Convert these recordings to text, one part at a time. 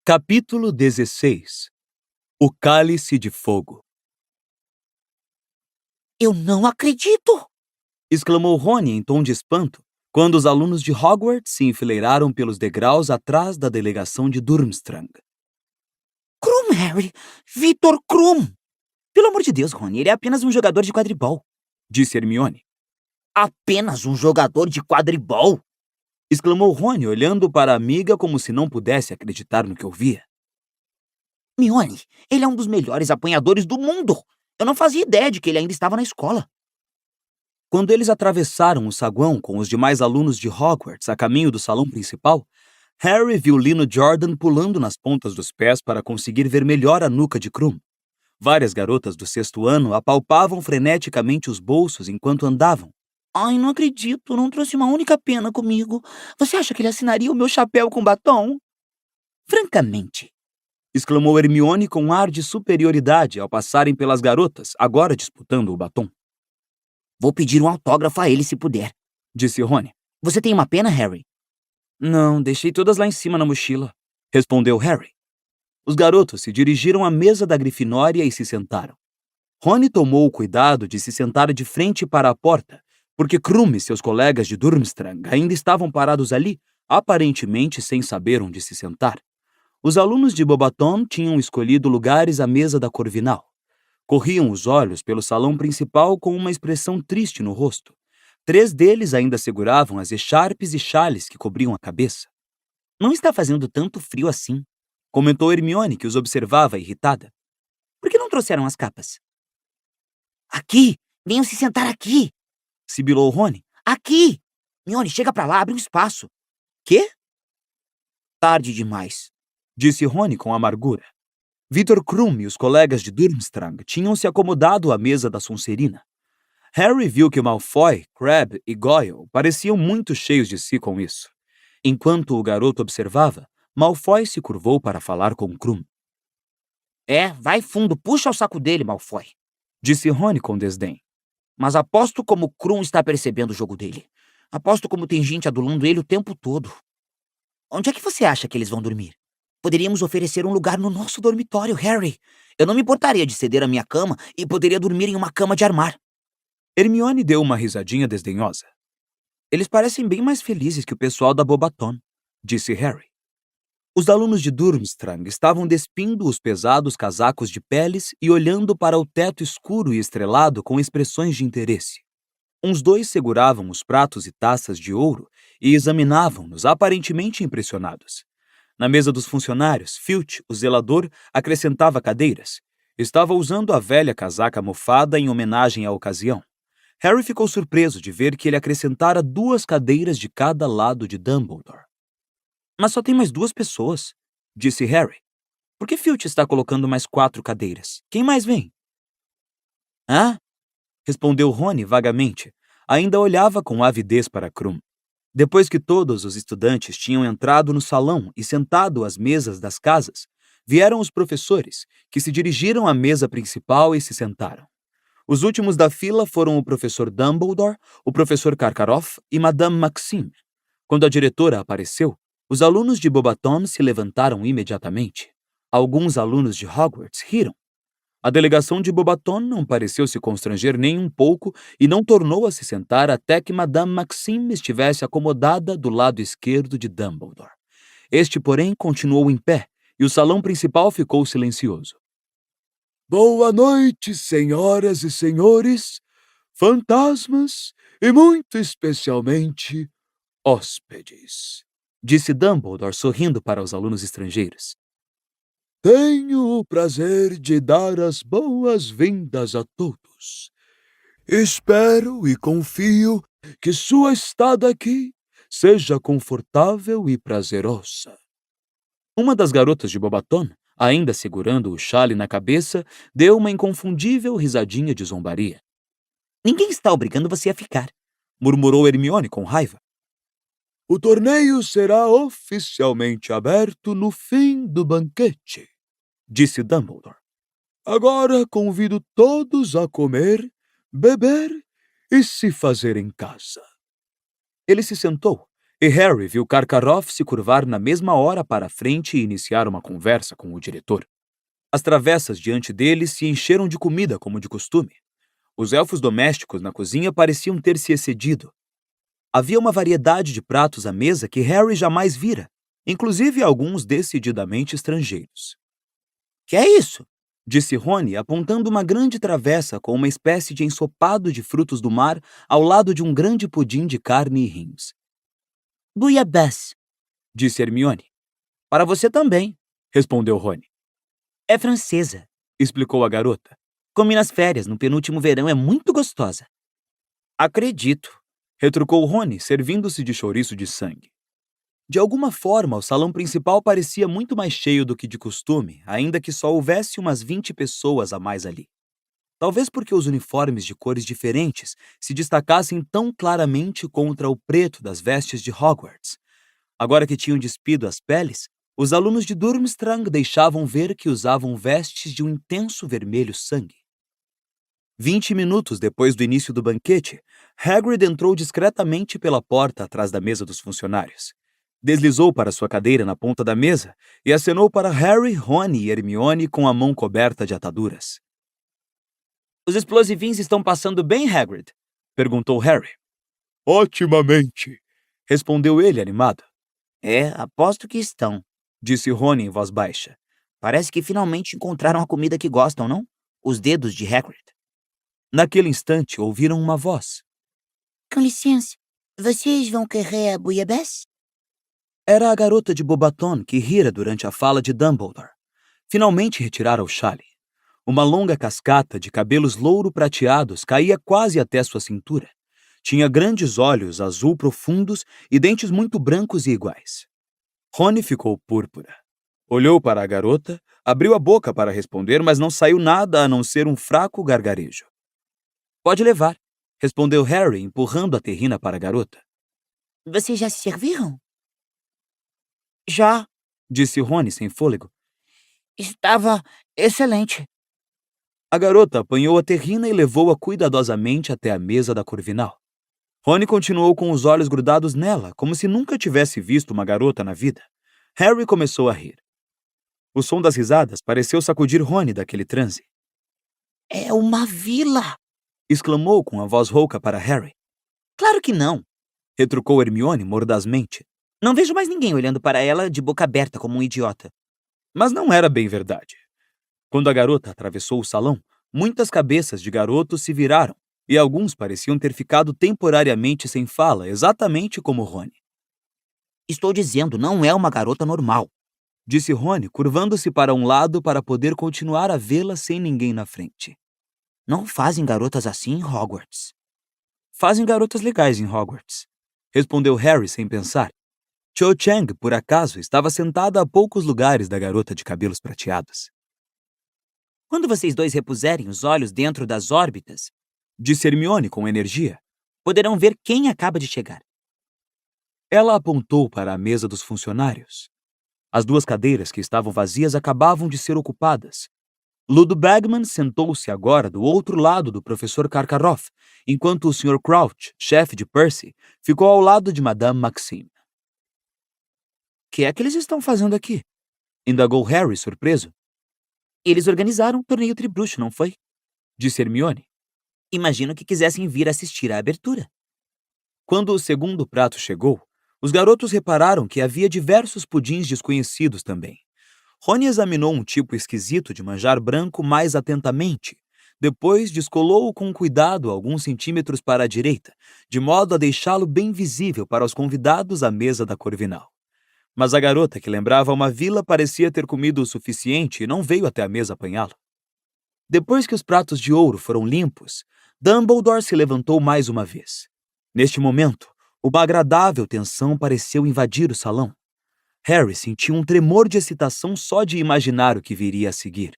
Capítulo 16. O Cálice de Fogo. Eu não acredito! Exclamou Rony em tom de espanto, quando os alunos de Hogwarts se enfileiraram pelos degraus atrás da delegação de Durmstrang. Krum, Harry! Victor Krum! Pelo amor de Deus, Rony, ele é apenas um jogador de quadribol. Disse Hermione. Apenas um jogador de quadribol? Exclamou Rony, olhando para a amiga como se não pudesse acreditar no que ouvia. Hermione, ele é um dos melhores apanhadores do mundo! Eu não fazia ideia de que ele ainda estava na escola. Quando eles atravessaram o saguão com os demais alunos de Hogwarts a caminho do salão principal, Harry viu Lino Jordan pulando nas pontas dos pés para conseguir ver melhor a nuca de Krum. Várias garotas do 6º ano apalpavam freneticamente os bolsos enquanto andavam. Ai, não acredito, não trouxe uma única pena comigo. Você acha que ele assinaria o meu chapéu com batom? Francamente, Exclamou Hermione com um ar de superioridade ao passarem pelas garotas, agora disputando o batom. vou pedir um autógrafo a ele se puder. Disse Rony. Você tem uma pena, Harry? Não, deixei todas lá em cima na mochila, respondeu Harry. Os garotos se dirigiram à mesa da Grifinória e se sentaram. Rony tomou o cuidado de se sentar de frente para a porta, porque Krum e seus colegas de Durmstrang ainda estavam parados ali, aparentemente sem saber onde se sentar. Os alunos de Beauxbaton tinham escolhido lugares à mesa da Corvinal. Corriam os olhos pelo salão principal com uma expressão triste no rosto. 3 deles ainda seguravam as echarpes e chales que cobriam a cabeça. Não está fazendo tanto frio assim. Comentou Hermione, que os observava irritada. Por que não trouxeram as capas? Aqui! Venham se sentar aqui! Sibilou Rony. Aqui! Hermione, chega pra lá, abre um espaço. Quê? Tarde demais. Disse Rony com amargura. Victor Krum e os colegas de Durmstrang tinham se acomodado à mesa da Sonserina. Harry viu que Malfoy, Crabbe e Goyle pareciam muito cheios de si com isso. Enquanto o garoto observava, Malfoy se curvou para falar com Krum. Vai fundo, puxa o saco dele, Malfoy. Disse Rony com desdém. Mas aposto como Krum está percebendo o jogo dele. Aposto como tem gente adulando ele o tempo todo. Onde é que você acha que eles vão dormir? Poderíamos oferecer um lugar no nosso dormitório, Harry. Eu não me importaria de ceder a minha cama e poderia dormir em uma cama de armar. Hermione deu uma risadinha desdenhosa. Eles parecem bem mais felizes que o pessoal da Beauxbaton, disse Harry. Os alunos de Durmstrang estavam despindo os pesados casacos de peles e olhando para o teto escuro e estrelado com expressões de interesse. Uns 2 seguravam os pratos e taças de ouro e examinavam-nos aparentemente impressionados. Na mesa dos funcionários, Filch, o zelador, acrescentava cadeiras. Estava usando a velha casaca mofada em homenagem à ocasião. Harry ficou surpreso de ver que ele acrescentara 2 cadeiras de cada lado de Dumbledore. Mas só tem mais 2 pessoas, disse Harry. Por que Filch está colocando mais 4 cadeiras? Quem mais vem? Hã? Respondeu Rony vagamente. Ainda olhava com avidez para Krum. Depois que todos os estudantes tinham entrado no salão e sentado às mesas das casas, vieram os professores, que se dirigiram à mesa principal e se sentaram. Os últimos da fila foram o professor Dumbledore, o professor Karkaroff e Madame Maxime. Quando a diretora apareceu, os alunos de Beauxbaton se levantaram imediatamente. Alguns alunos de Hogwarts riram. A delegação de Beauxbaton não pareceu se constranger nem um pouco e não tornou a se sentar até que Madame Maxime estivesse acomodada do lado esquerdo de Dumbledore. Este, porém, continuou em pé e o salão principal ficou silencioso. Boa noite, senhoras e senhores, fantasmas e, muito especialmente, hóspedes, disse Dumbledore sorrindo para os alunos estrangeiros. Tenho o prazer de dar as boas-vindas a todos. Espero e confio que sua estada aqui seja confortável e prazerosa. Uma das garotas de Beauxbaton, ainda segurando o chale na cabeça, deu uma inconfundível risadinha de zombaria. Ninguém está obrigando você a ficar, murmurou Hermione com raiva. O torneio será oficialmente aberto no fim do banquete, disse Dumbledore. Agora convido todos a comer, beber e se fazer em casa. Ele se sentou E Harry viu Karkaroff se curvar na mesma hora para a frente e iniciar uma conversa com o diretor. As travessas diante dele se encheram de comida como de costume. Os elfos domésticos na cozinha pareciam ter se excedido. Havia uma variedade de pratos à mesa que Harry jamais vira, inclusive alguns decididamente estrangeiros. Que é isso? Disse Rony, apontando uma grande travessa com uma espécie de ensopado de frutos do mar ao lado de um grande pudim de carne e rins. Bouillabaisse. Disse Hermione. Para você também. Respondeu Rony. É francesa. Explicou a garota. Comi nas férias, no penúltimo verão, é muito gostosa. Acredito. Retrucou Rony, servindo-se de chouriço de sangue. De alguma forma, o salão principal parecia muito mais cheio do que de costume, ainda que só houvesse umas 20 pessoas a mais ali. Talvez porque os uniformes de cores diferentes se destacassem tão claramente contra o preto das vestes de Hogwarts. Agora que tinham despido as peles, os alunos de Durmstrang deixavam ver que usavam vestes de um intenso vermelho sangue. 20 minutos depois do início do banquete, Hagrid entrou discretamente pela porta atrás da mesa dos funcionários. Deslizou para sua cadeira na ponta da mesa e acenou para Harry, Rony e Hermione com a mão coberta de ataduras. Os explosivins estão passando bem, Hagrid? Perguntou Harry. Otimamente, respondeu ele animado. É, aposto que estão, disse Rony em voz baixa. Parece que finalmente encontraram a comida que gostam, não? Os dedos de Hagrid. Naquele instante, ouviram uma voz. Com licença, vocês vão querer a bouillabaisse? Era a garota de Beauxbaton que rira durante a fala de Dumbledore. Finalmente retirara o chale. Uma longa cascata de cabelos louro-prateados caía quase até sua cintura. Tinha grandes olhos azul profundos e dentes muito brancos e iguais. Rony ficou púrpura. Olhou para a garota, abriu a boca para responder, mas não saiu nada a não ser um fraco gargarejo. Pode levar, respondeu Harry, empurrando a terrina para a garota. Vocês já se serviram? Já, disse Rony sem fôlego. Estava excelente. A garota apanhou a terrina e levou-a cuidadosamente até a mesa da Corvinal. Rony continuou com os olhos grudados nela, como se nunca tivesse visto uma garota na vida. Harry começou a rir. O som das risadas pareceu sacudir Rony daquele transe. É uma vila! Exclamou com a voz rouca para Harry. Claro que não, retrucou Hermione mordazmente. Não vejo mais ninguém olhando para ela de boca aberta como um idiota. Mas não era bem verdade. Quando a garota atravessou o salão, muitas cabeças de garotos se viraram, e alguns pareciam ter ficado temporariamente sem fala, exatamente como Rony. Estou dizendo, não é uma garota normal, disse Rony, curvando-se para um lado para poder continuar a vê-la sem ninguém na frente. Não fazem garotas assim em Hogwarts. Fazem garotas legais em Hogwarts, respondeu Harry sem pensar. Cho Chang, por acaso, estava sentada a poucos lugares da garota de cabelos prateados. Quando vocês dois repuserem os olhos dentro das órbitas, disse Hermione com energia, poderão ver quem acaba de chegar. Ela apontou para a mesa dos funcionários. As 2 cadeiras que estavam vazias acabavam de ser ocupadas. Ludo Bagman sentou-se agora do outro lado do professor Karkaroff, enquanto o Sr. Crouch, chefe de Percy, ficou ao lado de Madame Maxime. O que é que eles estão fazendo aqui? Indagou Harry, surpreso. Eles organizaram um torneio tribruxo, não foi? Disse Hermione. Imagino que quisessem vir assistir à abertura. Quando o segundo prato chegou, os garotos repararam que havia diversos pudins desconhecidos também. Rony examinou um tipo esquisito de manjar branco mais atentamente. Depois descolou-o com cuidado alguns centímetros para a direita, de modo a deixá-lo bem visível para os convidados à mesa da Corvinal. Mas a garota, que lembrava uma vila, parecia ter comido o suficiente e não veio até a mesa apanhá-lo. Depois que os pratos de ouro foram limpos, Dumbledore se levantou mais uma vez. Neste momento, uma agradável tensão pareceu invadir o salão. Harry sentiu um tremor de excitação só de imaginar o que viria a seguir.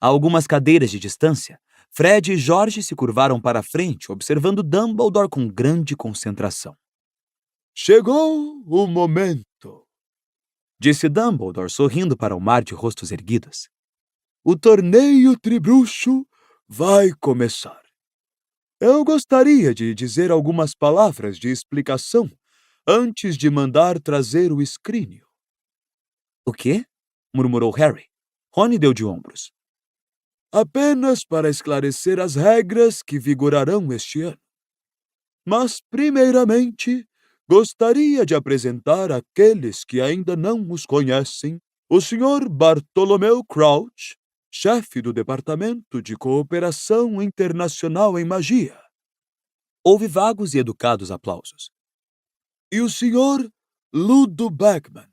A algumas cadeiras de distância, Fred e George se curvaram para a frente, observando Dumbledore com grande concentração. Chegou o momento, disse Dumbledore, sorrindo para o mar de rostos erguidos. O torneio tribruxo vai começar. Eu gostaria de dizer algumas palavras de explicação antes de mandar trazer o escrínio. O quê? Murmurou Harry. Rony deu de ombros. Apenas para esclarecer as regras que vigorarão este ano. Mas, primeiramente, gostaria de apresentar àqueles que ainda não os conhecem o Sr. Bartholomew Crouch, chefe do Departamento de Cooperação Internacional em Magia. Houve vagos e educados aplausos. E o Sr. Ludo Bagman,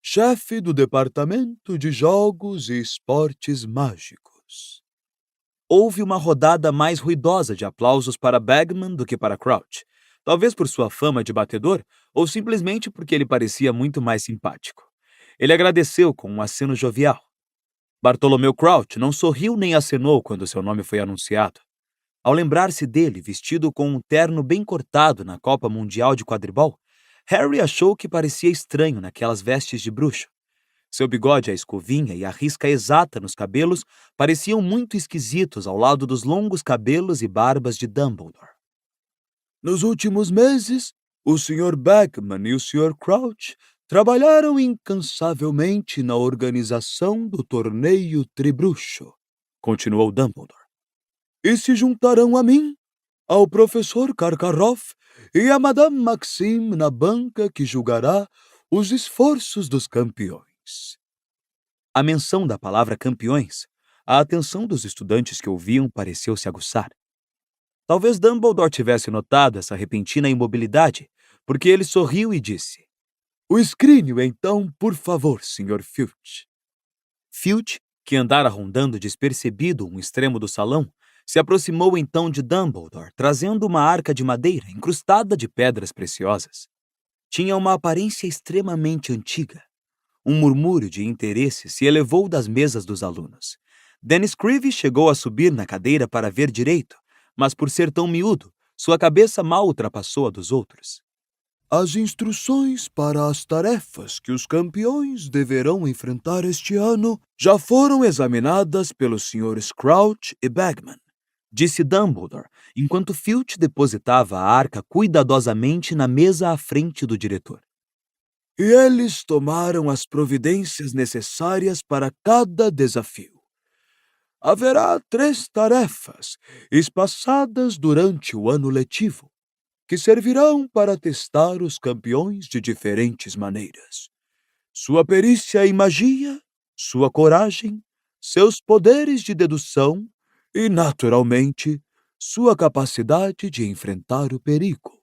chefe do Departamento de Jogos e Esportes Mágicos. Houve uma rodada mais ruidosa de aplausos para Bagman do que para Crouch, talvez por sua fama de batedor ou simplesmente porque ele parecia muito mais simpático. Ele agradeceu com um aceno jovial. Bartholomew Crouch não sorriu nem acenou quando seu nome foi anunciado. Ao lembrar-se dele vestido com um terno bem cortado na Copa Mundial de Quadribol, Harry achou que parecia estranho naquelas vestes de bruxo. Seu bigode à escovinha e a risca exata nos cabelos pareciam muito esquisitos ao lado dos longos cabelos e barbas de Dumbledore. Nos últimos meses, o Sr. Bagman e o Sr. Crouch trabalharam incansavelmente na organização do torneio Tribruxo, continuou Dumbledore. E se juntarão a mim, ao professor Karkaroff e a Madame Maxime na banca que julgará os esforços dos campeões. A menção da palavra campeões, a atenção dos estudantes que ouviam pareceu se aguçar. Talvez Dumbledore tivesse notado essa repentina imobilidade, porque ele sorriu e disse: "O escrínio, então, por favor, Sr. Filch." Filch, que andara rondando despercebido um extremo do salão, se aproximou então de Dumbledore, trazendo uma arca de madeira incrustada de pedras preciosas. Tinha uma aparência extremamente antiga. Um murmúrio de interesse se elevou das mesas dos alunos. Dennis Creevy chegou a subir na cadeira para ver direito, mas por ser tão miúdo, sua cabeça mal ultrapassou a dos outros. As instruções para as tarefas que os campeões deverão enfrentar este ano já foram examinadas pelos Srs. Crouch e Bagman, disse Dumbledore, enquanto Filch depositava a arca cuidadosamente na mesa à frente do diretor. E eles tomaram as providências necessárias para cada desafio. Haverá 3 tarefas espaçadas durante o ano letivo, que servirão para testar os campeões de diferentes maneiras. Sua perícia em magia, sua coragem, seus poderes de dedução e, naturalmente, sua capacidade de enfrentar o perigo.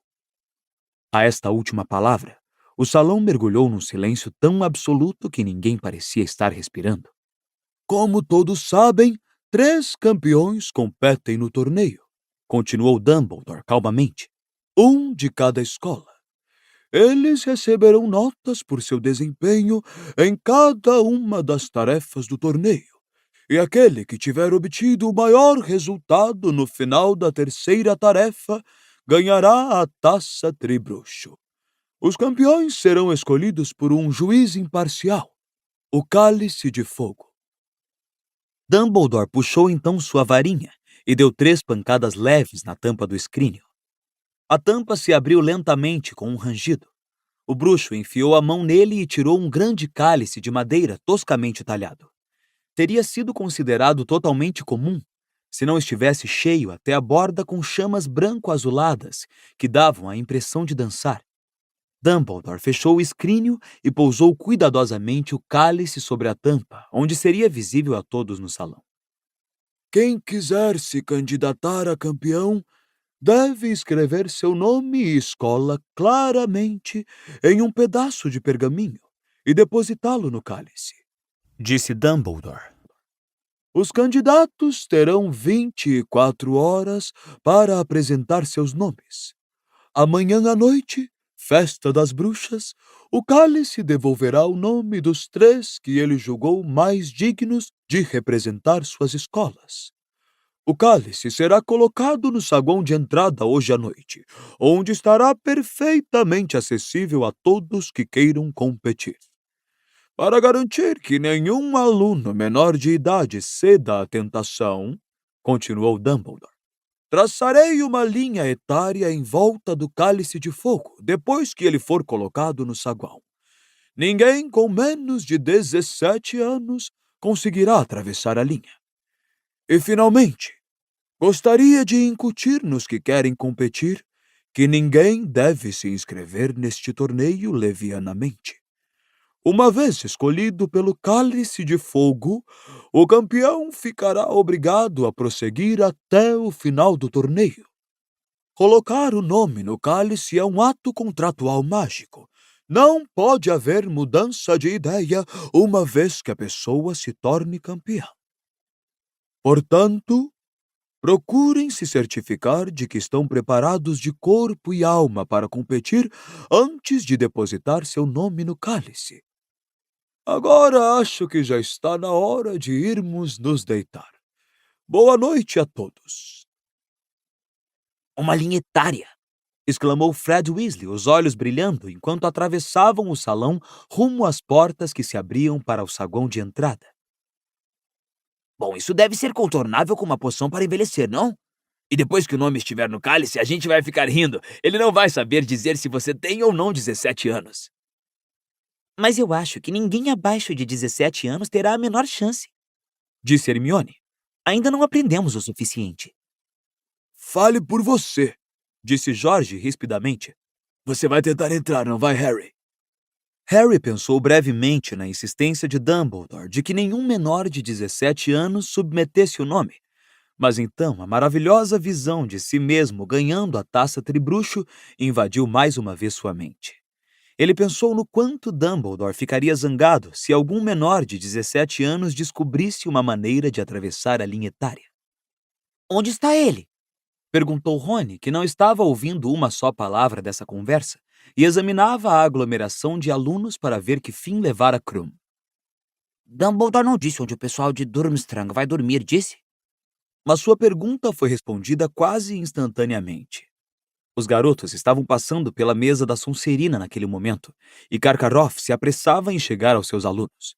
A esta última palavra, o salão mergulhou num silêncio tão absoluto que ninguém parecia estar respirando. Como todos sabem, 3 campeões competem no torneio, continuou Dumbledore calmamente. Um de cada escola. Eles receberão notas por seu desempenho em cada uma das tarefas do torneio. E aquele que tiver obtido o maior resultado no final da 3ª tarefa ganhará a taça Tribruxo. Os campeões serão escolhidos por um juiz imparcial, o Cálice de Fogo. Dumbledore puxou então sua varinha e deu 3 pancadas leves na tampa do escrínio. A tampa se abriu lentamente com um rangido. O bruxo enfiou a mão nele e tirou um grande cálice de madeira toscamente talhado. Teria sido considerado totalmente comum se não estivesse cheio até a borda com chamas branco-azuladas que davam a impressão de dançar. Dumbledore fechou o escrínio e pousou cuidadosamente o cálice sobre a tampa, onde seria visível a todos no salão. Quem quiser se candidatar a campeão deve escrever seu nome e escola claramente em um pedaço de pergaminho e depositá-lo no cálice, disse Dumbledore. Os candidatos terão 24 horas para apresentar seus nomes. Amanhã à noite, festa das bruxas, o cálice devolverá o nome dos 3 que ele julgou mais dignos de representar suas escolas. O cálice será colocado no saguão de entrada hoje à noite, onde estará perfeitamente acessível a todos que queiram competir. Para garantir que nenhum aluno menor de idade ceda à tentação, continuou Dumbledore, Traçarei uma linha etária em volta do cálice de fogo depois que ele for colocado no saguão. Ninguém com menos de 17 anos conseguirá atravessar a linha. E, finalmente, gostaria de incutir nos que querem competir que ninguém deve se inscrever neste torneio levianamente. Uma vez escolhido pelo cálice de fogo, o campeão ficará obrigado a prosseguir até o final do torneio. Colocar o nome no cálice é um ato contratual mágico. Não pode haver mudança de ideia uma vez que a pessoa se torne campeã. Portanto, procurem se certificar de que estão preparados de corpo e alma para competir antes de depositar seu nome no cálice. Agora acho que já está na hora de irmos nos deitar. Boa noite a todos. Uma linha etária! Exclamou Fred Weasley, os olhos brilhando enquanto atravessavam o salão rumo às portas que se abriam para o saguão de entrada. Bom, isso deve ser contornável com uma poção para envelhecer, não? E depois que o nome estiver no cálice, a gente vai ficar rindo. Ele não vai saber dizer se você tem ou não 17 anos. Mas eu acho que ninguém abaixo de 17 anos terá a menor chance, Disse Hermione. Ainda não aprendemos o suficiente. Fale por você, disse Jorge rispidamente. Você vai tentar entrar, não vai, Harry? Harry pensou brevemente na insistência de Dumbledore de que nenhum menor de 17 anos submetesse o nome. Mas então a maravilhosa visão de si mesmo ganhando a taça Tribruxo invadiu mais uma vez sua mente. Ele pensou no quanto Dumbledore ficaria zangado se algum menor de 17 anos descobrisse uma maneira de atravessar a linha etária. Onde está ele? Perguntou Rony, que não estava ouvindo uma só palavra dessa conversa, e examinava a aglomeração de alunos para ver que fim levara Krum. Dumbledore não disse onde o pessoal de Durmstrang vai dormir, disse? Mas sua pergunta foi respondida quase instantaneamente. Os garotos estavam passando pela mesa da Sonserina naquele momento, e Karkaroff se apressava em chegar aos seus alunos.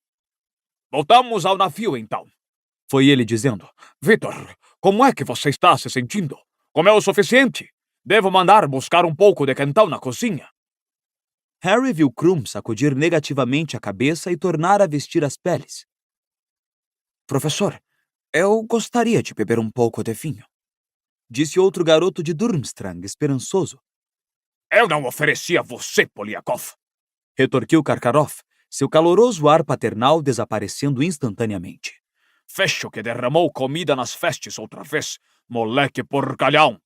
Voltamos ao navio, então. Foi ele dizendo. Victor, como é que você está se sentindo? Comeu o suficiente? Devo mandar buscar um pouco de quentão na cozinha. Harry viu Krum sacudir negativamente a cabeça e tornar a vestir as peles. Professor, eu gostaria de beber um pouco de vinho, disse outro garoto de Durmstrang, esperançoso. Eu não ofereci a você, Poliakoff, retorquiu Karkaroff, seu caloroso ar paternal desaparecendo instantaneamente. Fecho que derramou comida nas festes outra vez, moleque porcalhão.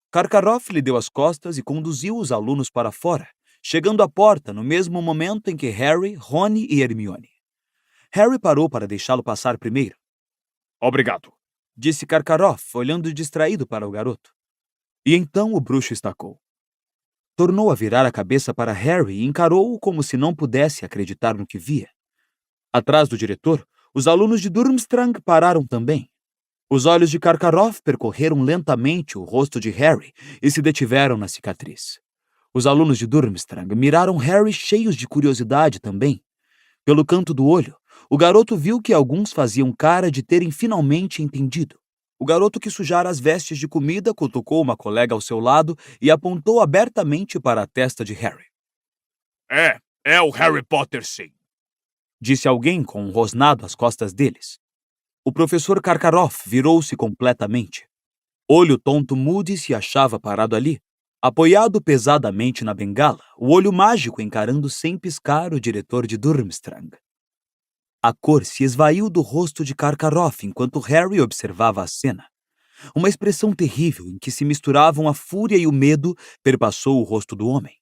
Karkaroff lhe deu as costas e conduziu os alunos para fora, chegando à porta no mesmo momento em que Harry, Rony e Hermione. Harry parou para deixá-lo passar primeiro. Obrigado, disse Karkaroff, olhando distraído para o garoto. E então o bruxo estacou. Tornou a virar a cabeça para Harry e encarou-o como se não pudesse acreditar no que via. Atrás do diretor, os alunos de Durmstrang pararam também. Os olhos de Karkaroff percorreram lentamente o rosto de Harry e se detiveram na cicatriz. Os alunos de Durmstrang miraram Harry cheios de curiosidade também. Pelo canto do olho, o garoto viu que alguns faziam cara de terem finalmente entendido. O garoto que sujara as vestes de comida cutucou uma colega ao seu lado e apontou abertamente para a testa de Harry. É o Harry Potter, sim, disse alguém com um rosnado às costas deles. O professor Karkaroff virou-se completamente. Olho tonto Moody se achava parado ali, apoiado pesadamente na bengala, o olho mágico encarando sem piscar o diretor de Durmstrang. A cor se esvaiu do rosto de Karkaroff enquanto Harry observava a cena. Uma expressão terrível em que se misturavam a fúria e o medo perpassou o rosto do homem.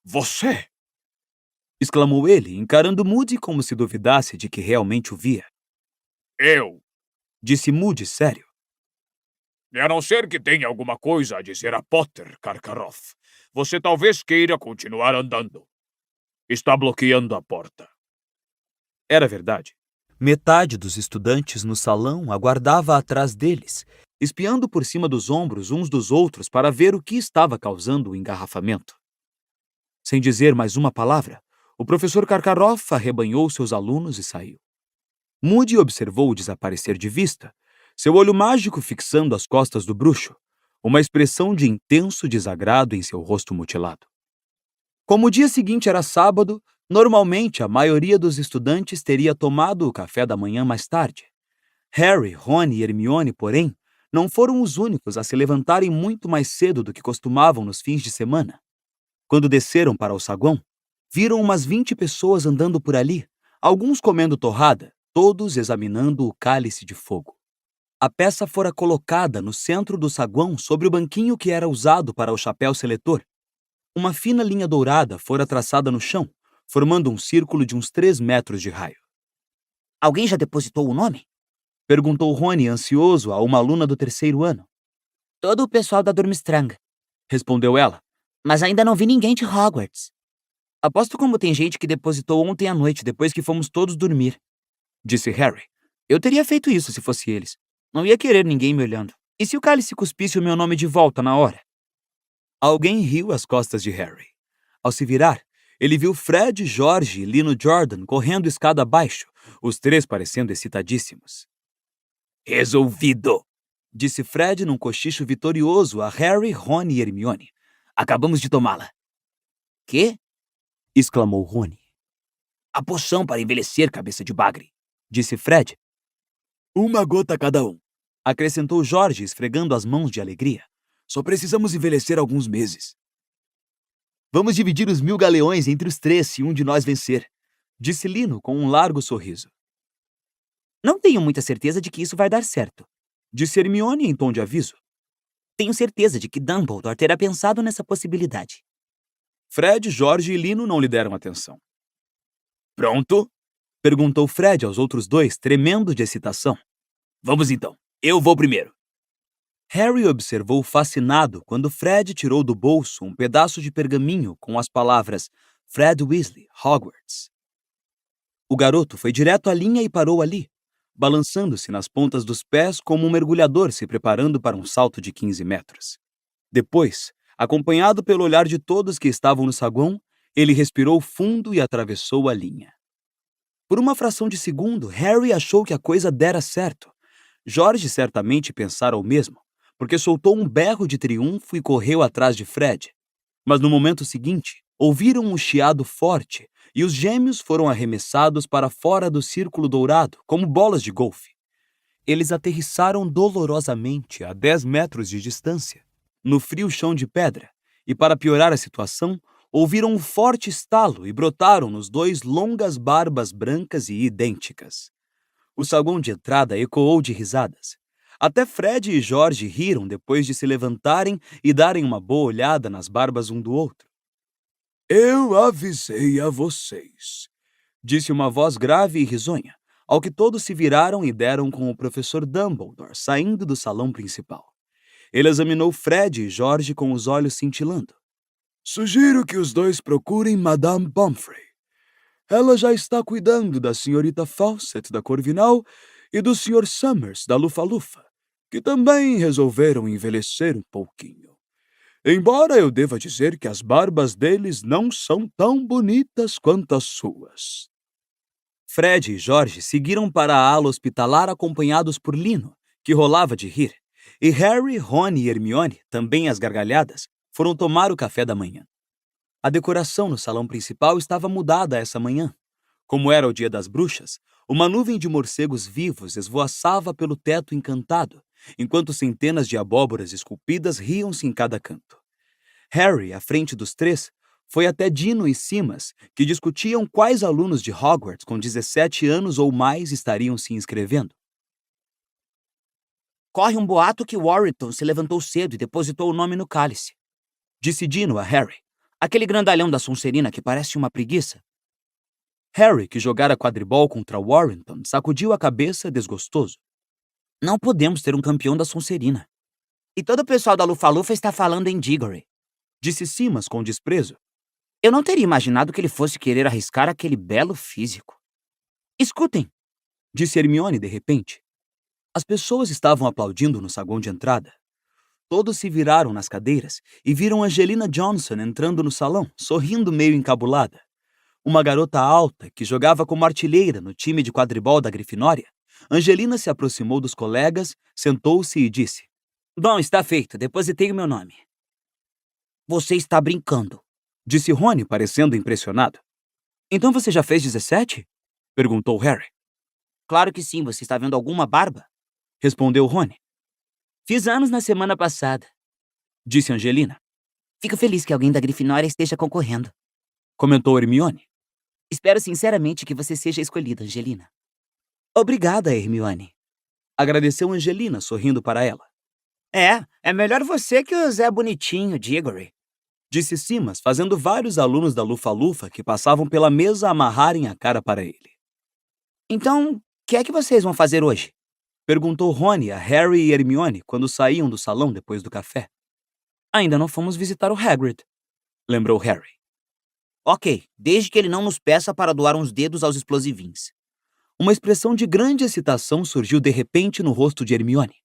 Você! Exclamou ele, encarando Moody como se duvidasse de que realmente o via. Eu! Disse Moody sério. A não ser que tenha alguma coisa a dizer a Potter, Karkaroff, você talvez queira continuar andando. Está bloqueando a porta. Era verdade. Metade dos estudantes no salão aguardava atrás deles, espiando por cima dos ombros uns dos outros para ver o que estava causando o engarrafamento. Sem dizer mais uma palavra, o professor Karkaroff arrebanhou seus alunos e saiu. Moody observou-o desaparecer de vista, seu olho mágico fixando as costas do bruxo, uma expressão de intenso desagrado em seu rosto mutilado. Como o dia seguinte era sábado, normalmente a maioria dos estudantes teria tomado o café da manhã mais tarde. Harry, Ron e Hermione, porém, não foram os únicos a se levantarem muito mais cedo do que costumavam nos fins de semana. Quando desceram para o saguão, viram umas 20 pessoas andando por ali, alguns comendo torrada, todos examinando o cálice de fogo. A peça fora colocada no centro do saguão sobre o banquinho que era usado para o chapéu seletor. Uma fina linha dourada fora traçada no chão, formando um círculo de uns 3 metros de raio. Alguém já depositou o nome? Perguntou Rony, ansioso, a uma aluna do 3º ano. Todo o pessoal da Durmstrang. Respondeu ela. Mas ainda não vi ninguém de Hogwarts. Aposto como tem gente que depositou ontem à noite, depois que fomos todos dormir, disse Harry. Eu teria feito isso se fosse eles. Não ia querer ninguém me olhando. E se o cálice cuspisse o meu nome de volta na hora? Alguém riu às costas de Harry. Ao se virar, ele viu Fred, George e Lino Jordan correndo escada abaixo, os 3 parecendo excitadíssimos. Resolvido! Disse Fred num cochicho vitorioso a Harry, Ron e Hermione. Acabamos de tomá-la. Quê? Exclamou Rony. A poção para envelhecer, cabeça de bagre, disse Fred. 1 gota cada um, acrescentou George, esfregando as mãos de alegria. Só precisamos envelhecer alguns meses. Vamos dividir os 1000 galeões entre os 3 se um de nós vencer, disse Lino com um largo sorriso. Não tenho muita certeza de que isso vai dar certo, disse Hermione em tom de aviso. Tenho certeza de que Dumbledore terá pensado nessa possibilidade. Fred, George e Lino não lhe deram atenção. Pronto? Perguntou Fred aos outros 2, tremendo de excitação. Vamos então, eu vou primeiro. Harry observou fascinado quando Fred tirou do bolso um pedaço de pergaminho com as palavras Fred Weasley, Hogwarts. O garoto foi direto à linha e parou ali, balançando-se nas pontas dos pés como um mergulhador se preparando para um salto de 15 metros. Depois, acompanhado pelo olhar de todos que estavam no saguão, ele respirou fundo e atravessou a linha. Por uma fração de segundo, Harry achou que a coisa dera certo. George certamente pensara o mesmo, porque soltou um berro de triunfo e correu atrás de Fred. Mas no momento seguinte, ouviram um chiado forte e os gêmeos foram arremessados para fora do círculo dourado, como bolas de golfe. Eles aterrissaram dolorosamente a 10 metros de distância, no frio chão de pedra, e para piorar a situação, ouviram um forte estalo e brotaram nos 2 longas barbas brancas e idênticas. O saguão de entrada ecoou de risadas. Até Fred e George riram depois de se levantarem e darem uma boa olhada nas barbas um do outro. Eu avisei a vocês, disse uma voz grave e risonha, ao que todos se viraram e deram com o professor Dumbledore saindo do salão principal. Ele examinou Fred e George com os olhos cintilando. Sugiro que os 2 procurem Madame Pomfrey. Ela já está cuidando da senhorita Fawcett da Corvinal e do Sr. Summers da Lufa-Lufa, que também resolveram envelhecer um pouquinho. Embora eu deva dizer que as barbas deles não são tão bonitas quanto as suas. Fred e George seguiram para a ala hospitalar acompanhados por Lino, que rolava de rir, e Harry, Ron e Hermione, também às gargalhadas, foram tomar o café da manhã. A decoração no salão principal estava mudada essa manhã. Como era o dia das bruxas, uma nuvem de morcegos vivos esvoaçava pelo teto encantado, enquanto centenas de abóboras esculpidas riam-se em cada canto. Harry, à frente dos 3, foi até Dino e Simas, que discutiam quais alunos de Hogwarts com 17 anos ou mais estariam se inscrevendo. Corre um boato que Warrington se levantou cedo e depositou o nome no cálice, disse Dino a Harry. Aquele grandalhão da Sonserina que parece uma preguiça. Harry, que jogara quadribol contra Warrington, sacudiu a cabeça desgostoso. Não podemos ter um campeão da Sonserina. E todo o pessoal da Lufa-Lufa está falando em Diggory, disse Simas com desprezo. Eu não teria imaginado que ele fosse querer arriscar aquele belo físico. Escutem, disse Hermione de repente. As pessoas estavam aplaudindo no saguão de entrada. Todos se viraram nas cadeiras e viram Angelina Johnson entrando no salão, sorrindo meio encabulada. Uma garota alta, que jogava como artilheira no time de quadribol da Grifinória, Angelina se aproximou dos colegas, sentou-se e disse: Bom, está feito. Depositei o meu nome. Você está brincando. Disse Rony, parecendo impressionado. Então você já fez 17? Perguntou Harry. Claro que sim. Você está vendo alguma barba? Respondeu Rony. Fiz anos na semana passada. Disse Angelina. Fico feliz que alguém da Grifinória esteja concorrendo. Comentou Hermione. Espero sinceramente que você seja escolhida, Angelina. Obrigada, Hermione. Agradeceu Angelina, sorrindo para ela. É melhor você que o Zé Bonitinho, Diggory. Disse Simas, fazendo vários alunos da Lufa-Lufa que passavam pela mesa amarrarem a cara para ele. Então, o que é que vocês vão fazer hoje? Perguntou Rony a Harry e Hermione quando saíam do salão depois do café. Ainda não fomos visitar o Hagrid, lembrou Harry. Ok, desde que ele não nos peça para doar uns dedos aos explosivins. Uma expressão de grande excitação surgiu de repente no rosto de Hermione.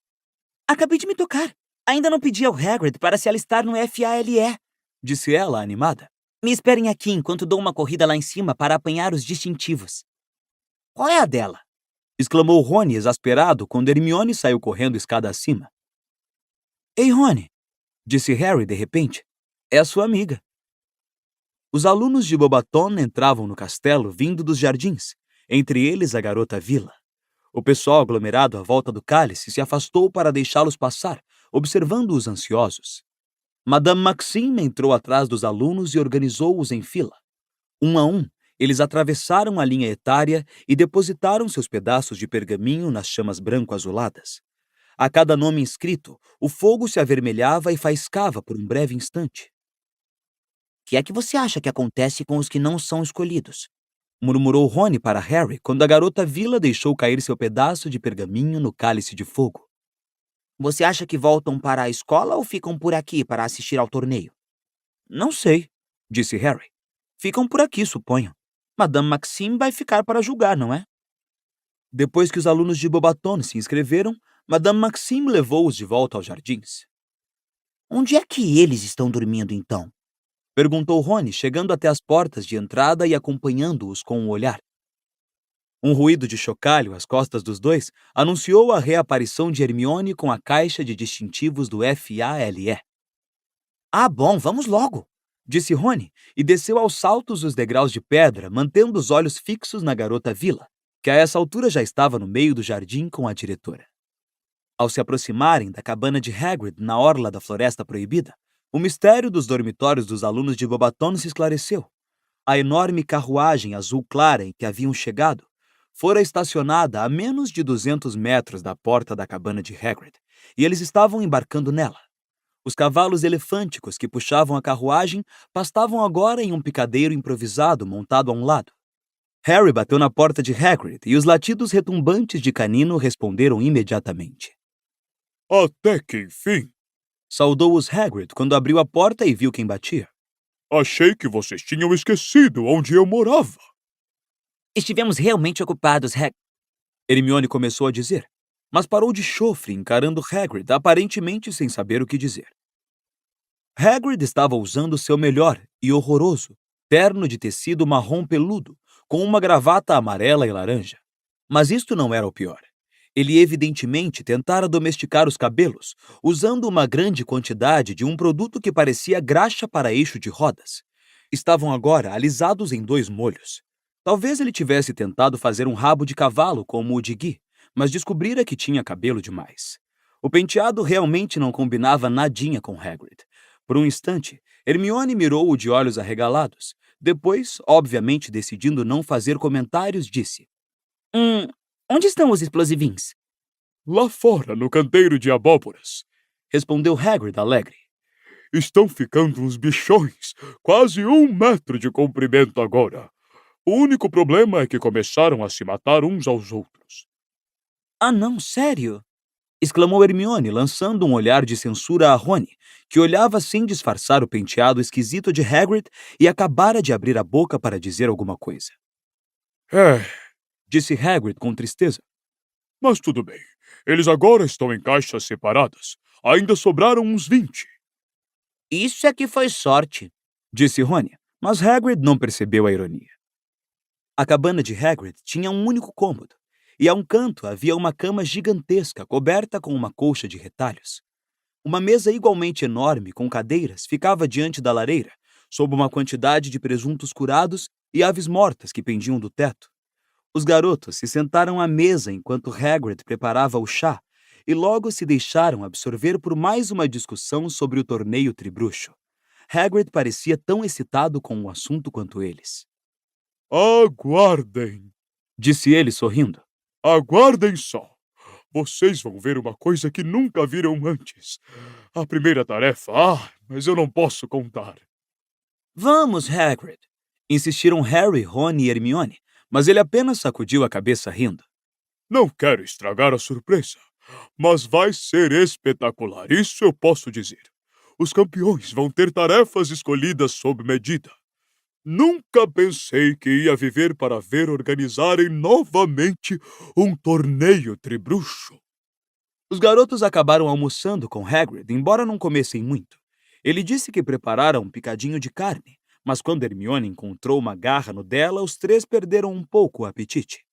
Acabei de me tocar. Ainda não pedi ao Hagrid para se alistar no FALE. Disse ela, animada. Me esperem aqui enquanto dou uma corrida lá em cima para apanhar os distintivos. Qual é a dela? Exclamou Rony exasperado quando Hermione saiu correndo escada acima. Ei, Rony, disse Harry de repente. É a sua amiga. Os alunos de Bobaton entravam no castelo vindo dos jardins, entre eles a garota Vila. O pessoal aglomerado à volta do cálice se afastou para deixá-los passar, observando-os ansiosos. Madame Maxime entrou atrás dos alunos e organizou-os em fila. Um a um, eles atravessaram a linha etária e depositaram seus pedaços de pergaminho nas chamas branco-azuladas. A cada nome inscrito, o fogo se avermelhava e faiscava por um breve instante. O que é que você acha que acontece com os que não são escolhidos? Murmurou Rony para Harry quando a garota Vila deixou cair seu pedaço de pergaminho no cálice de fogo. Você acha que voltam para a escola ou ficam por aqui para assistir ao torneio? Não sei, disse Harry. Ficam por aqui, suponho. Madame Maxime vai ficar para julgar, não é? Depois que os alunos de Bobaton se inscreveram, Madame Maxime levou-os de volta aos jardins. Onde é que eles estão dormindo, então? Perguntou Rony, chegando até as portas de entrada e acompanhando-os com o olhar. Um ruído de chocalho às costas dos dois anunciou a reaparição de Hermione com a caixa de distintivos do FALE. Ah, bom, vamos logo, disse Rony, e desceu aos saltos os degraus de pedra, mantendo os olhos fixos na garota Vila, que a essa altura já estava no meio do jardim com a diretora. Ao se aproximarem da cabana de Hagrid na orla da Floresta Proibida, o mistério dos dormitórios dos alunos de Bobaton se esclareceu. A enorme carruagem azul clara em que haviam chegado fora estacionada a menos de 200 metros da porta da cabana de Hagrid, e eles estavam embarcando nela. Os cavalos elefânticos que puxavam a carruagem pastavam agora em um picadeiro improvisado montado a um lado. Harry bateu na porta de Hagrid e os latidos retumbantes de canino responderam imediatamente. Até que enfim! Saudou-os Hagrid quando abriu a porta e viu quem batia. Achei que vocês tinham esquecido onde eu morava. Estivemos realmente ocupados, Hermione começou a dizer, mas parou de chofre encarando Hagrid, aparentemente sem saber o que dizer. Hagrid estava usando seu melhor e horroroso terno de tecido marrom peludo, com uma gravata amarela e laranja. Mas isto não era o pior. Ele evidentemente tentara domesticar os cabelos, usando uma grande quantidade de um produto que parecia graxa para eixo de rodas. Estavam agora alisados em 2 molhos. Talvez ele tivesse tentado fazer um rabo de cavalo como o de Guy, mas descobrira que tinha cabelo demais. O penteado realmente não combinava nadinha com Hagrid. Por um instante, Hermione mirou-o de olhos arregalados. Depois, obviamente decidindo não fazer comentários, disse: Onde estão os explosivins? Lá fora, no canteiro de abóboras, respondeu Hagrid alegre. Estão ficando uns bichões, quase 1 metro de comprimento agora. O único problema é que começaram a se matar uns aos outros. Ah, não, sério? Exclamou Hermione, lançando um olhar de censura a Rony, que olhava sem disfarçar o penteado esquisito de Hagrid e acabara de abrir a boca para dizer alguma coisa. Disse Hagrid com tristeza. Mas tudo bem. Eles agora estão em caixas separadas. Ainda sobraram uns 20. Isso é que foi sorte, disse Rony, mas Hagrid não percebeu a ironia. A cabana de Hagrid tinha um único cômodo, e a um canto havia uma cama gigantesca coberta com uma colcha de retalhos. Uma mesa igualmente enorme com cadeiras ficava diante da lareira, sob uma quantidade de presuntos curados e aves mortas que pendiam do teto. Os garotos se sentaram à mesa enquanto Hagrid preparava o chá e logo se deixaram absorver por mais uma discussão sobre o torneio tribruxo. Hagrid parecia tão excitado com o assunto quanto eles. Aguardem, Disse ele sorrindo. aguardem só. Vocês vão ver uma coisa que nunca viram antes. A primeira tarefa, mas eu não posso contar. Vamos, Hagrid! Insistiram Harry, Rony e Hermione, mas ele apenas sacudiu a cabeça rindo. Não quero estragar a surpresa, mas vai ser espetacular, isso eu posso dizer. Os campeões vão ter tarefas escolhidas sob medida. Nunca pensei que ia viver para ver organizarem novamente um torneio tribruxo. Os garotos acabaram almoçando com Hagrid, embora não comessem muito. Ele disse que preparara um picadinho de carne, mas quando Hermione encontrou uma garra no dela, os três perderam um pouco o apetite.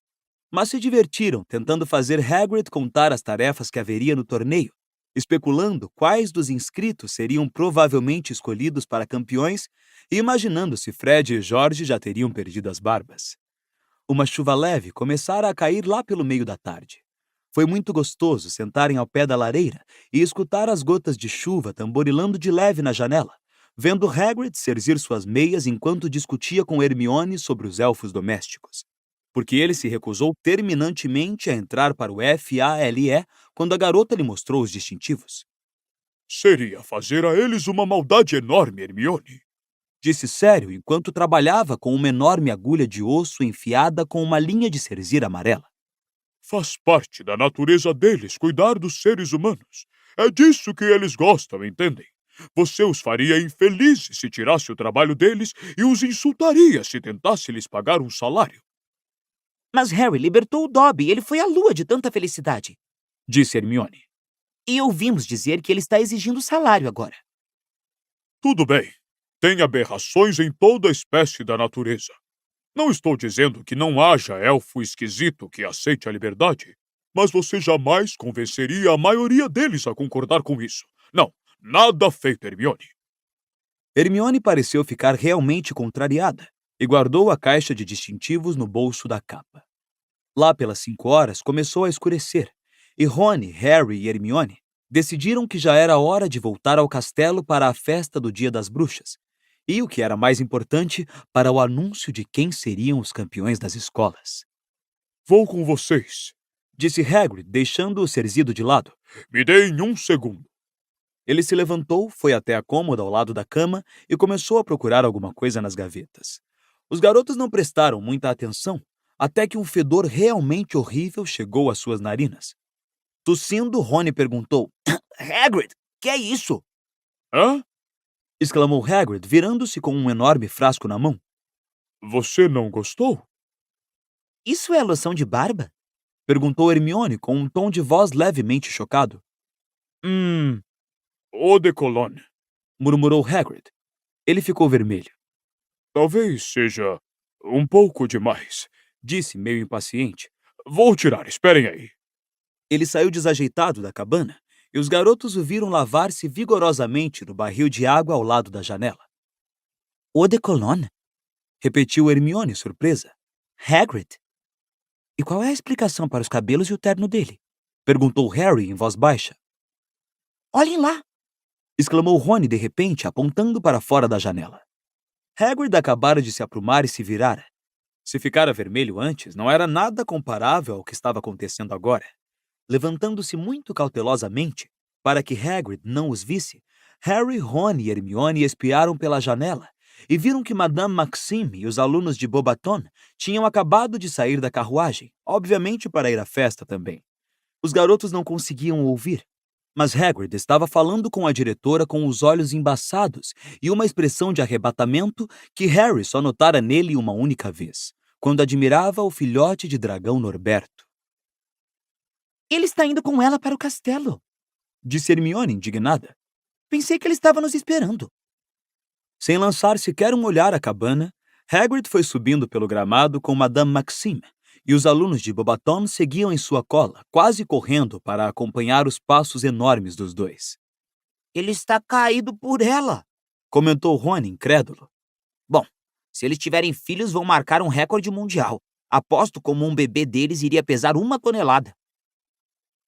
Mas se divertiram tentando fazer Hagrid contar as tarefas que haveria no torneio, especulando quais dos inscritos seriam provavelmente escolhidos para campeões e imaginando se Fred e George já teriam perdido as barbas. Uma chuva leve começara a cair lá pelo meio da tarde. Foi muito gostoso sentarem ao pé da lareira e escutar as gotas de chuva tamborilando de leve na janela, vendo Hagrid cerzir suas meias enquanto discutia com Hermione sobre os elfos domésticos, porque ele se recusou terminantemente a entrar para o FALE quando a garota lhe mostrou os distintivos. Seria fazer a eles uma maldade enorme, Hermione. Disse sério enquanto trabalhava com uma enorme agulha de osso enfiada com uma linha de cerzir amarela. Faz parte da natureza deles cuidar dos seres humanos. É disso que eles gostam, entendem? Você os faria infelizes se tirasse o trabalho deles e os insultaria se tentasse lhes pagar um salário. Mas Harry libertou o Dobby e ele foi à lua de tanta felicidade. Disse Hermione. E ouvimos dizer que ele está exigindo salário agora. Tudo bem. Tem aberrações em toda a espécie da natureza. Não estou dizendo que não haja elfo esquisito que aceite a liberdade, mas você jamais convenceria a maioria deles a concordar com isso. Não, nada feito, Hermione. Hermione pareceu ficar realmente contrariada e guardou a caixa de distintivos no bolso da capa. Lá pelas 5 horas começou a escurecer, e Rony, Harry e Hermione decidiram que já era hora de voltar ao castelo para a festa do Dia das Bruxas, e, o que era mais importante, para o anúncio de quem seriam os campeões das escolas. Vou com vocês, Disse Hagrid, deixando o cerzido de lado. Me deem 1 segundo. Ele se levantou, foi até a cômoda ao lado da cama e começou a procurar alguma coisa nas gavetas. Os garotos não prestaram muita atenção, até que um fedor realmente horrível chegou às suas narinas. Tossindo, Rony perguntou: Hagrid, que é isso? Hã? exclamou Hagrid, virando-se com um enorme frasco na mão. Você não gostou? Isso é loção de barba? Perguntou Hermione com um tom de voz levemente chocado. Eau de Cologne. Murmurou Hagrid. Ele ficou vermelho. Talvez seja um pouco demais. Disse, meio impaciente. Vou tirar, esperem aí. Ele saiu desajeitado da cabana e os garotos o viram lavar-se vigorosamente no barril de água ao lado da janela. Eau de Cologne? Repetiu Hermione, surpresa. Hagrid? E qual é a explicação para os cabelos e o terno dele? Perguntou Harry em voz baixa. Olhem lá! Exclamou Rony de repente, apontando para fora da janela. Hagrid acabara de se aprumar e se virara. Se ficara vermelho antes, não era nada comparável ao que estava acontecendo agora. Levantando-se muito cautelosamente, para que Hagrid não os visse, Harry, Rony e Hermione espiaram pela janela e viram que Madame Maxime e os alunos de Beauxbaton tinham acabado de sair da carruagem, obviamente para ir à festa também. Os garotos não conseguiam ouvir, mas Hagrid estava falando com a diretora com os olhos embaçados e uma expressão de arrebatamento que Harry só notara nele uma única vez, quando admirava o filhote de dragão Norberto. Ele está indo com ela para o castelo, Disse Hermione indignada. Pensei que ele estava nos esperando. Sem lançar sequer um olhar à cabana, Hagrid foi subindo pelo gramado com Madame Maxime, e os alunos de Bobaton seguiam em sua cola, quase correndo para acompanhar os passos enormes dos dois. Ele está caído por ela, Comentou Rony, incrédulo. Bom, se eles tiverem filhos, vão marcar um recorde mundial. Aposto como um bebê deles iria pesar 1 tonelada.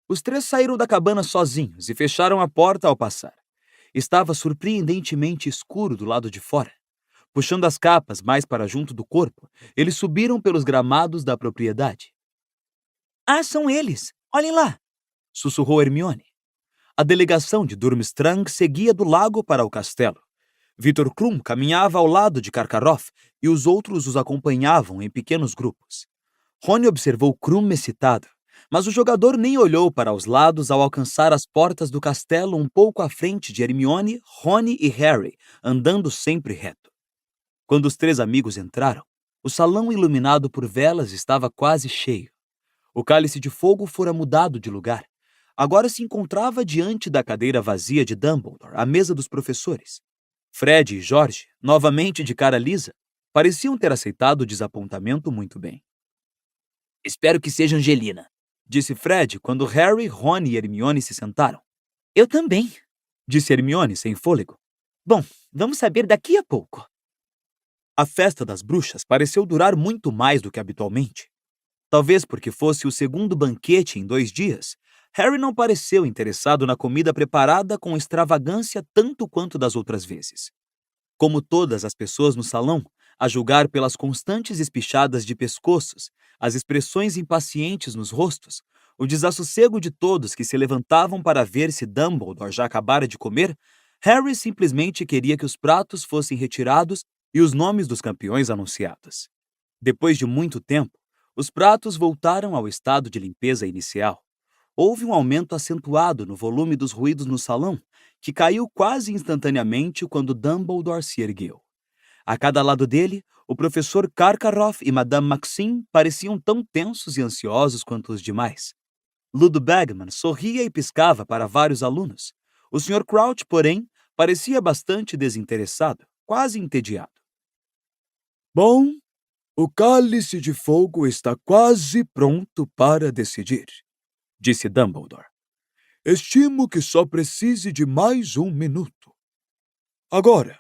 Os três saíram da cabana sozinhos e fecharam a porta ao passar. Estava surpreendentemente escuro do lado de fora. Puxando as capas mais para junto do corpo, eles subiram pelos gramados da propriedade. Ah, são eles! Olhem lá! Sussurrou Hermione. A delegação de Durmstrang seguia do lago para o castelo. Victor Krum caminhava ao lado de Karkaroff e os outros os acompanhavam em pequenos grupos. Rony observou Krum excitado, mas o jogador nem olhou para os lados ao alcançar as portas do castelo um pouco à frente de Hermione, Rony e Harry, andando sempre reto. Quando os três amigos entraram, o salão iluminado por velas estava quase cheio. O cálice de fogo fora mudado de lugar. Agora se encontrava diante da cadeira vazia de Dumbledore, à mesa dos professores. Fred e George, novamente de cara lisa, pareciam ter aceitado o desapontamento muito bem. Espero que seja Angelina, Disse Fred quando Harry, Rony e Hermione se sentaram. Eu também. Disse Hermione sem fôlego. Bom, vamos saber daqui a pouco. A festa das bruxas pareceu durar muito mais do que habitualmente. Talvez porque fosse o segundo banquete em 2 dias, Harry não pareceu interessado na comida preparada com extravagância tanto quanto das outras vezes. Como todas as pessoas no salão, a julgar pelas constantes espichadas de pescoços, as expressões impacientes nos rostos, o desassossego de todos que se levantavam para ver se Dumbledore já acabara de comer, Harry simplesmente queria que os pratos fossem retirados e os nomes dos campeões anunciados. Depois de muito tempo, os pratos voltaram ao estado de limpeza inicial. Houve um aumento acentuado no volume dos ruídos no salão, que caiu quase instantaneamente quando Dumbledore se ergueu. A cada lado dele, o professor Karkaroff e Madame Maxime pareciam tão tensos e ansiosos quanto os demais. Ludo Bagman sorria e piscava para vários alunos. O Sr. Crouch, porém, parecia bastante desinteressado, quase entediado. Bom, o cálice de fogo está quase pronto para decidir, disse Dumbledore. Estimo que só precise de mais 1 minuto. Agora,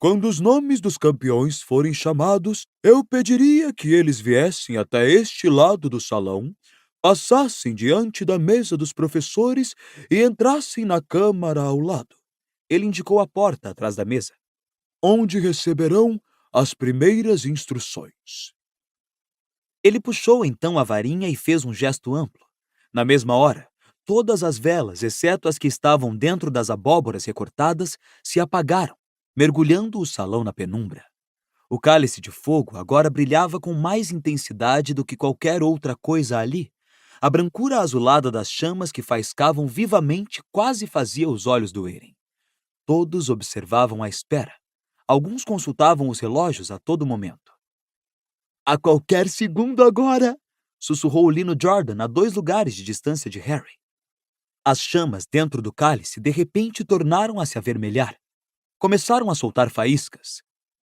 quando os nomes dos campeões forem chamados, eu pediria que eles viessem até este lado do salão, passassem diante da mesa dos professores e entrassem na câmara ao lado. Ele indicou a porta atrás da mesa, onde receberão as primeiras instruções. Ele puxou então a varinha e fez um gesto amplo. Na mesma hora, todas as velas, exceto as que estavam dentro das abóboras recortadas, se apagaram, mergulhando o salão na penumbra. O cálice de fogo agora brilhava com mais intensidade do que qualquer outra coisa ali. A brancura azulada das chamas que faiscavam vivamente quase fazia os olhos doerem. Todos observavam à espera. Alguns consultavam os relógios a todo momento. A qualquer segundo agora! Sussurrou Lino Jordan a 2 lugares de distância de Harry. As chamas dentro do cálice de repente tornaram a se avermelhar. Começaram a soltar faíscas.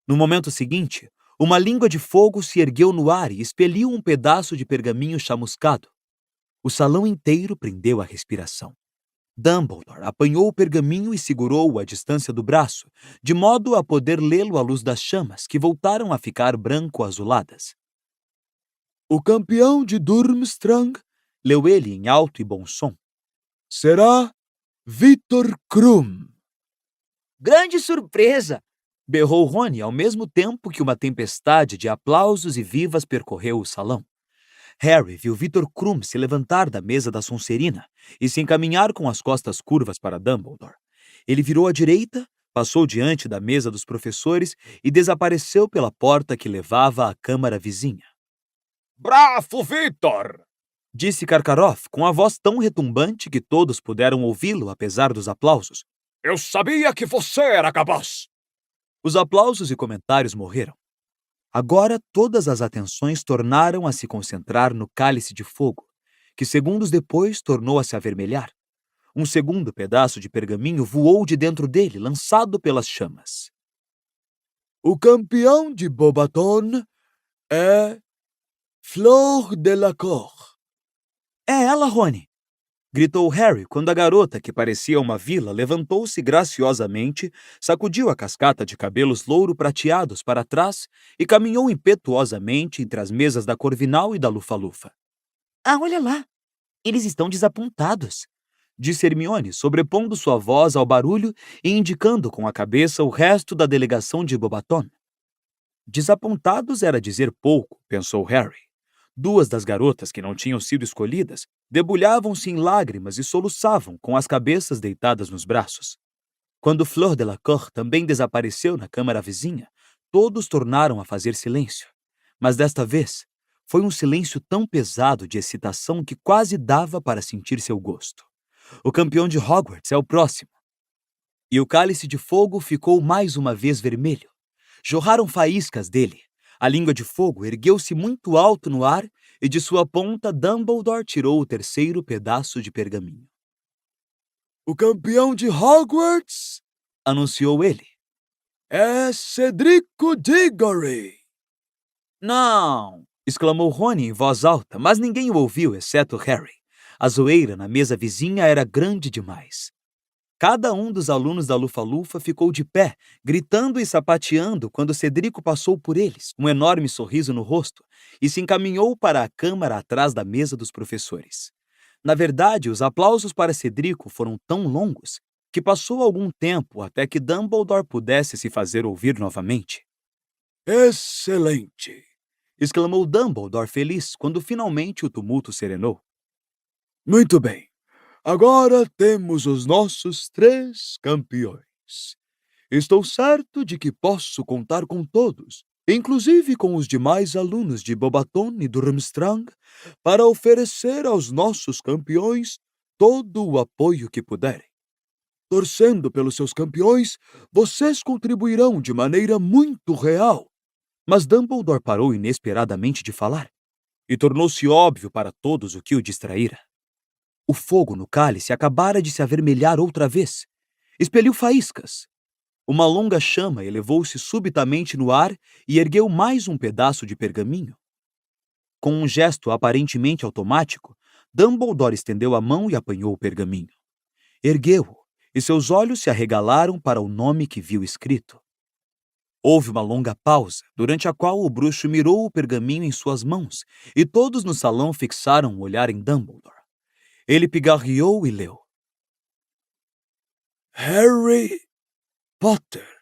No momento seguinte, uma língua de fogo se ergueu no ar e expeliu um pedaço de pergaminho chamuscado. O salão inteiro prendeu a respiração. Dumbledore apanhou o pergaminho e segurou-o à distância do braço, de modo a poder lê-lo à luz das chamas, que voltaram a ficar branco-azuladas. O campeão de Durmstrang, leu ele em alto e bom som, será Victor Krum. Grande surpresa! Berrou Rony ao mesmo tempo que uma tempestade de aplausos e vivas percorreu o salão. Harry viu Victor Krum se levantar da mesa da Sonserina e se encaminhar com as costas curvas para Dumbledore. Ele virou à direita, passou diante da mesa dos professores e desapareceu pela porta que levava à câmara vizinha. Bravo, Victor! Disse Karkaroff com a voz tão retumbante que todos puderam ouvi-lo apesar dos aplausos. Eu sabia que você era capaz! Os aplausos e comentários morreram. Agora todas as atenções tornaram a se concentrar no cálice de fogo, que segundos depois tornou a se avermelhar. Um segundo pedaço de pergaminho voou de dentro dele, lançado pelas chamas. O campeão de Bobaton é Fleur Delacour. É ela, Rony! Gritou Harry quando a garota, que parecia uma vila, levantou-se graciosamente, sacudiu a cascata de cabelos louro-prateados para trás e caminhou impetuosamente entre as mesas da Corvinal e da Lufa-Lufa. Ah, olha lá. Eles estão desapontados. Disse Hermione, sobrepondo sua voz ao barulho e indicando com a cabeça o resto da delegação de Bobaton. Desapontados era dizer pouco, pensou Harry. Duas das garotas que não tinham sido escolhidas debulhavam-se em lágrimas e soluçavam com as cabeças deitadas nos braços. Quando Fleur Delacour também desapareceu na câmara vizinha, todos tornaram a fazer silêncio. Mas desta vez, foi um silêncio tão pesado de excitação que quase dava para sentir seu gosto. O campeão de Hogwarts é o próximo. E o cálice de fogo ficou mais uma vez vermelho. Jorraram faíscas dele. A língua de fogo ergueu-se muito alto no ar e de sua ponta Dumbledore tirou o terceiro pedaço de pergaminho. O campeão de Hogwarts Anunciou ele. é Cedrico Diggory. Não! Exclamou Rony em voz alta, mas ninguém o ouviu exceto Harry. A zoeira na mesa vizinha era grande demais. Cada um dos alunos da Lufa-Lufa ficou de pé, gritando e sapateando quando Cedrico passou por eles, um enorme sorriso no rosto, e se encaminhou para a câmara atrás da mesa dos professores. Na verdade, os aplausos para Cedrico foram tão longos que passou algum tempo até que Dumbledore pudesse se fazer ouvir novamente. Excelente! Exclamou Dumbledore feliz quando finalmente o tumulto serenou. Muito bem. Agora temos os nossos 3 campeões. Estou certo de que posso contar com todos, inclusive com os demais alunos de Bobaton e Durmstrang, para oferecer aos nossos campeões todo o apoio que puderem. Torcendo pelos seus campeões, vocês contribuirão de maneira muito real. Mas Dumbledore parou inesperadamente de falar, e tornou-se óbvio para todos o que o distraíra. O fogo no cálice acabara de se avermelhar outra vez. Expeliu faíscas. Uma longa chama elevou-se subitamente no ar e ergueu mais um pedaço de pergaminho. Com um gesto aparentemente automático, Dumbledore estendeu a mão e apanhou o pergaminho. Ergueu-o, e seus olhos se arregalaram para o nome que viu escrito. Houve uma longa pausa, durante a qual o bruxo mirou o pergaminho em suas mãos, e todos no salão fixaram o olhar em Dumbledore. Ele pigarreou e leu. Harry Potter.